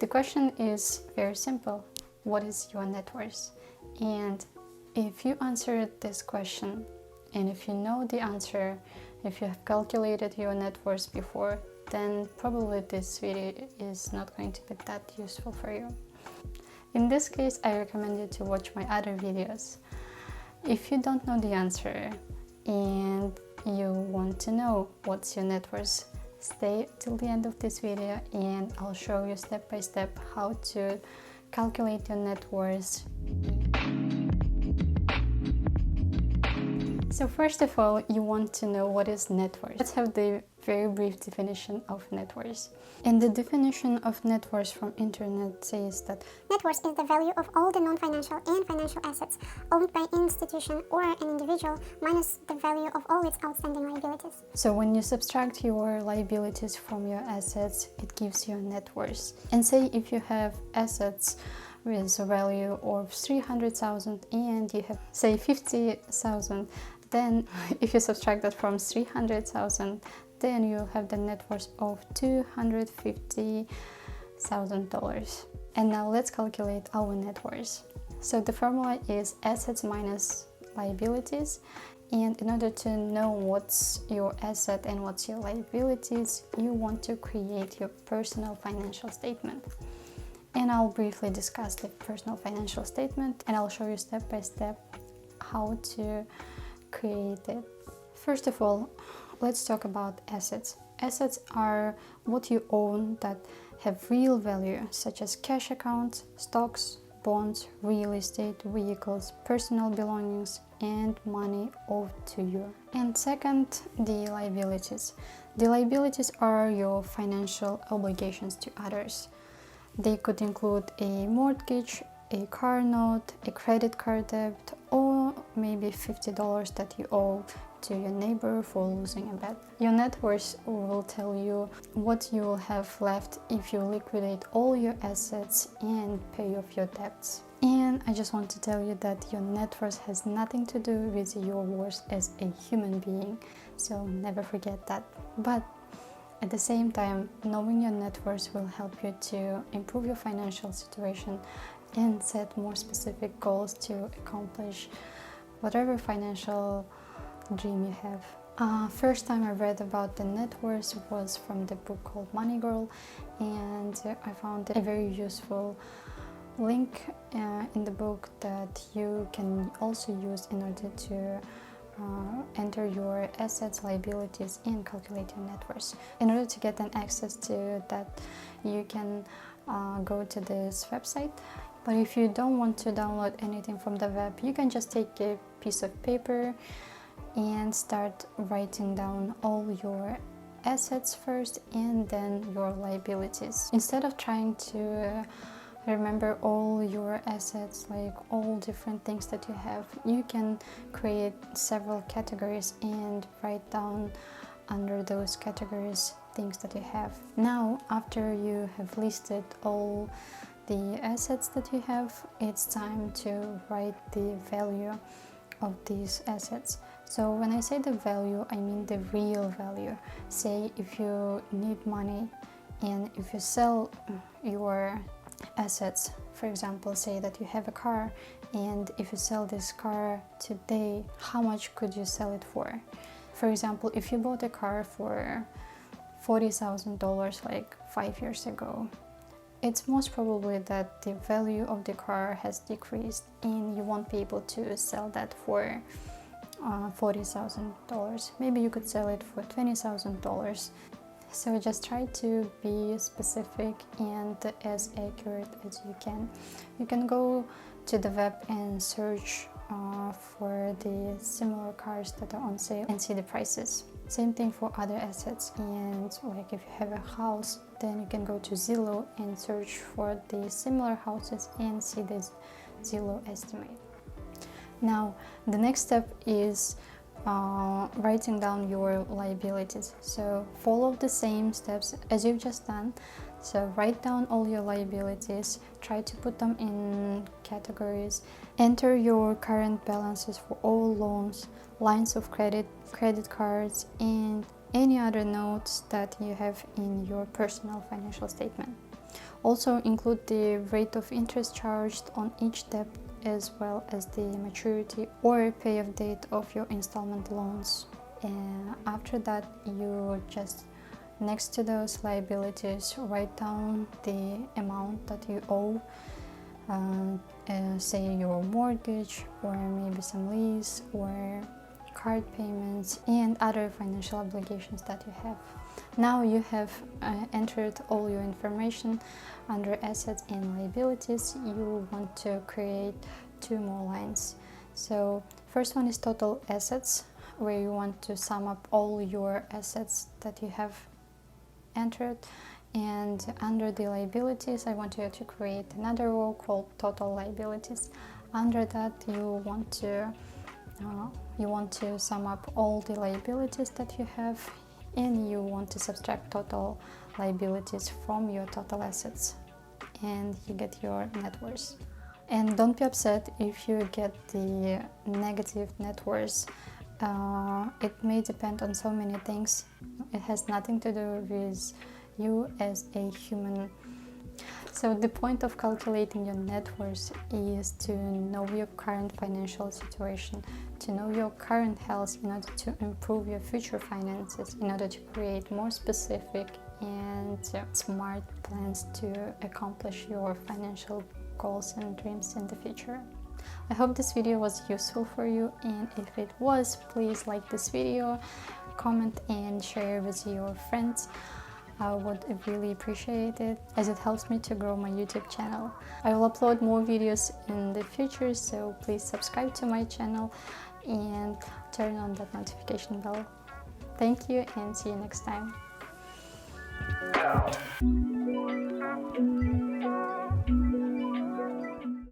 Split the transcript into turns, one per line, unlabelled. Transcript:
The question is very simple. What is your net worth? And if you answer this question, and if you know the answer, if you have calculated your net worth before, then probably this video is not going to be that useful for you. In this case, I recommend you to watch my other videos. If you don't know the answer and you want to know what's your net worth, stay till the end of this video and I'll show you step by step how to calculate your net worth. So first of all, you want to know what is net worth. Let's have the very brief definition of net worth. And the definition of net worth from internet says that
net worth is the value of all the non-financial and financial assets owned by an institution or an individual minus the value of all its outstanding liabilities.
So when you subtract your liabilities from your assets, it gives you a net worth. And say if you have assets with a value of 300,000 and you have say 50,000, then if you subtract that from 300,000, then you'll have the net worth of $250,000. And now let's calculate our net worth. So the formula is assets minus liabilities. And in order to know what's your asset and what's your liabilities, you want to create your personal financial statement. And I'll briefly discuss the personal financial statement and I'll show you step by step how to create it. First of all, let's talk about assets. Assets are what you own that have real value, such as cash accounts, stocks, bonds, real estate, vehicles, personal belongings, and money owed to you. And second, the liabilities. The liabilities are your financial obligations to others. They could include a mortgage, a car note, a credit card debt, or maybe $50 that you owe to your neighbor for losing a bet. Your net worth will tell you what you will have left if you liquidate all your assets and pay off your debts. And I just want to tell you that your net worth has nothing to do with your worth as a human being, so never forget that. But at the same time, knowing your net worth will help you to improve your financial situation and set more specific goals to accomplish whatever financial dream you have. First time I read about the net worth was from the book called Money Girl, and I found a very useful link in the book that you can also use in order to enter your assets, liabilities, and calculate your net worth. In order to get an access to that, you can go to this website. But if you don't want to download anything from the web, you can just take a piece of paper and start writing down all your assets first and then your liabilities. Instead of trying to remember all your assets, like all different things that you have, you can create several categories and write down under those categories things that you have. Now, after you have listed all the assets that you have, it's time to write the value of these assets. So when I say the value, I mean the real value. Say if you need money and if you sell your assets, for example, say that you have a car, and if you sell this car today, how much could you sell it for? For example, if you bought a car for $40,000 like 5 years ago, it's most probably that the value of the car has decreased and you won't be able to sell that for $40,000. Maybe you could sell it for $20,000. So just try to be specific and as accurate as you can. You can go to the web and search for the similar cars that are on sale and see the prices. Same thing for other assets, and like if you have a house, then you can go to Zillow and search for the similar houses and see this Zillow estimate. Now the next step is writing down your liabilities. So follow the same steps as you've just done. So write down all your liabilities, try to put them in categories, enter your current balances for all loans, lines of credit, credit cards, and any other notes that you have in your personal financial statement. Also include the rate of interest charged on each debt, as well as the maturity or payoff date of your installment loans. And after that, you just next to those liabilities write down the amount that you owe, say your mortgage or maybe some lease or card payments and other financial obligations that you have. Now you have entered all your information under assets and liabilities. You want to create two more lines. So first one is total assets, where you want to sum up all your assets that you have entered. And under the liabilities, I want you to create another row called total liabilities. Under that, you want to sum up all the liabilities that you have, and you want to subtract total liabilities from your total assets, and you get your net worth. And don't be upset if you get the negative net worth. It may depend on so many things. It has nothing to do with you as a human. So the point of calculating your net worth is to know your current financial situation, to know your current health in order to improve your future finances, in order to create more specific and smart plans to accomplish your financial goals and dreams in the future. I hope this video was useful for you, and if it was, please like this video, comment and share with your friends. I would really appreciate it, as it helps me to grow my YouTube channel. I will upload more videos in the future, so please subscribe to my channel and turn on that notification bell. Thank you and see you next time.